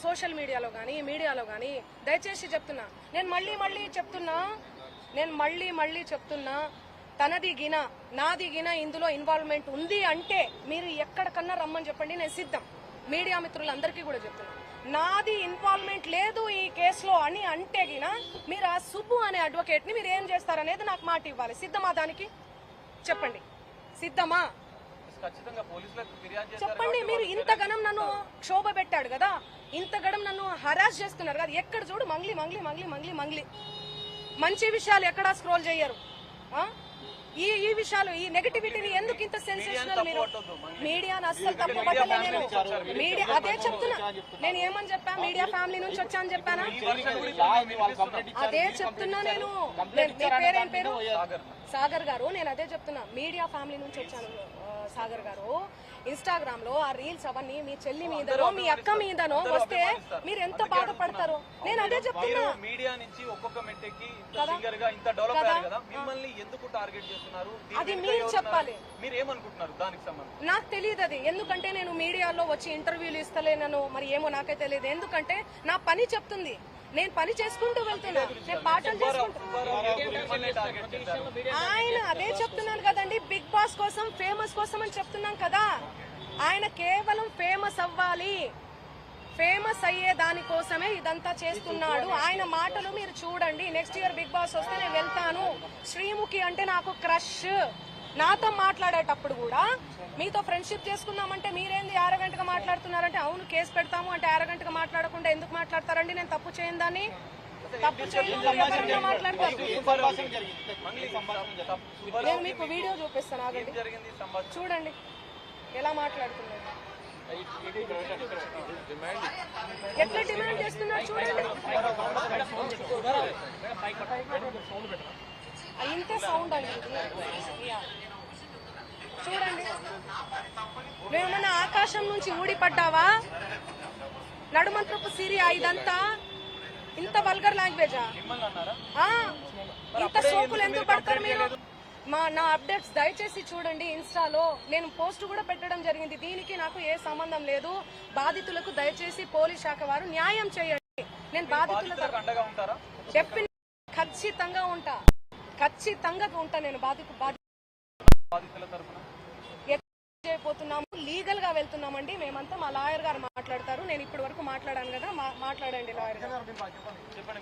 Social మీడియాలో కానీ మీడియాలో కానీ దయచేసి చెప్తున్నా, నేను మళ్ళీ చెప్తున్నా తనది గిన నాది గిన ఇందులో ఇన్వాల్వ్మెంట్ ఉంది అంటే మీరు ఎక్కడికన్నా రమ్మని చెప్పండి, నేను సిద్ధం. మీడియా మిత్రులందరికీ కూడా చెప్తున్నా, నాది ఇన్వాల్వ్మెంట్ లేదు ఈ కేసులో అని అంటే గిన మీరు ఆ సుబ్బు అనే అడ్వకేట్ ని మీరు ఏం చేస్తారనేది నాకు మాట ఇవ్వాలి. సిద్ధమా? దానికి చెప్పండి, సిద్ధమా చెప్పండి. మీరు ఇంతగనం నన్ను క్షోభ పెట్టాడు కదా, ఇంతగనం నన్ను హరాస్ చేస్తున్నారు కదా, ఎక్కడ చూడు మంగ్లీ మంచి విషయాలు ఎక్కడా స్క్రోల్ చేయరు. ఈ విషయాలు, ఈ నెగటివిటీని ఎందుకు ఇంత సెన్సేషనల్? మీరు మీడియాను అస్సలు తప్పు పట్టలే. నేను మీడియా అదే చెప్తున్నా, నేను ఏమని చెప్పా, మీడియా ఫ్యామిలీ నుంచి వచ్చాను చెప్పానా? అదే చెప్తున్నా నేను. మీ పేరేం పేరు? సాగర్ గారు. నేను అదే చెప్తున్నా, మీడియా ఫ్యామిలీ నుంచి వచ్చాను సాగర్ గారు. ఇన్స్టాగ్రామ్ లో ఆ రీల్స్ అవన్నీ మీ చెల్లి మీదనో మీ అక్క మీదనో వస్తే మీరు ఎంత బాధపడతారు. నేను అదే చెప్తున్నా. మీడియా నుంచి ఒక్కొక్క మెట్టెక్కి సింగర్ గా ఇంత డెవలప్ అయ్యారు కదా, మిమ్మల్ని ఎందుకు టార్గెట్ చేస్తున్నారు? అది మీరు చెప్పాలి. మీరు ఏమనుకుంటున్నారు దానికి సంబంధించి? నాకు తెలియదు అది, ఎందుకంటే నేను మీడియాలో వచ్చి ఇంటర్వ్యూలు ఇస్తలేనను, మరి ఏమో నాకే తెలియదు. ఎందుకంటే నా పని చెప్తుంది, నేను పని చేసుకుంటూ వెళ్తున్నా, నేను పాటలు చేసుకుంటా. ఆయన అదే చెప్తున్నాను కదండి, బిగ్ బాస్ కోసం ఫేమస్ కోసం అని చెప్తున్నాం కదా. ఆయన కేవలం ఫేమస్ అవ్వాలి, ఫేమస్ అయ్యే దానికోసమే ఇదంతా చేస్తున్నాడు. ఆయన మాటలు మీరు చూడండి. నెక్స్ట్ ఇయర్ బిగ్ బాస్ వస్తే నేను వెళ్తాను. శ్రీముఖి అంటే నాకు క్రష్. నాతో మాట్లాడేటప్పుడు కూడా మీతో ఫ్రెండ్షిప్ చేసుకుందామంటే మీరేంది ఆరగంటగా మాట్లాడుతున్నారంటే, అవును కేసు పెడతాము అంటే ఆరగంటగా మాట్లాడకుండా ఎందుకు మాట్లాడతారండి? నేను తప్పు చేయను, దాన్ని తప్పు చేయను మాట్లాడతారు. నేను మీకు వీడియో చూపిస్తాను, ఆగండి, చూడండి ఎలా మాట్లాడుతున్నారు, ఎట్లా డిమాండ్ చేస్తున్నారు చూడండి. ఇంతే సౌండ్ అండి చూడండి. నువ్వేమన్నా ఆకాశం నుంచి ఊడిపడ్డావా? నడుమంత్రపు సిరియా ఇదంతా? ఇంత వల్గర్ లాంగ్వేజా? ఇంత సోకులు ఎందుకు పడతారు మీరు? నా అప్డేట్స్ దయచేసి చూడండి. ఇన్స్టాలో నేను పోస్ట్ కూడా పెట్టడం జరిగింది. దీనికి నాకు ఏ సంబంధం లేదు. బాధితులకు దయచేసి పోలీస్ శాఖ వారు న్యాయం చేయండి. నేను బాధితులకు ఖచ్చితంగా ఉంటా నేను బాధితుల తరపున. చేయబోతున్నాము, లీగల్ గా వెళ్తున్నామండి మేమంతా. మా లాయర్ గారు మాట్లాడతారు. నేను ఇప్పటి వరకు మాట్లాడాను కదా, మాట్లాడండి లాయర్ గారు. చెప్పండి.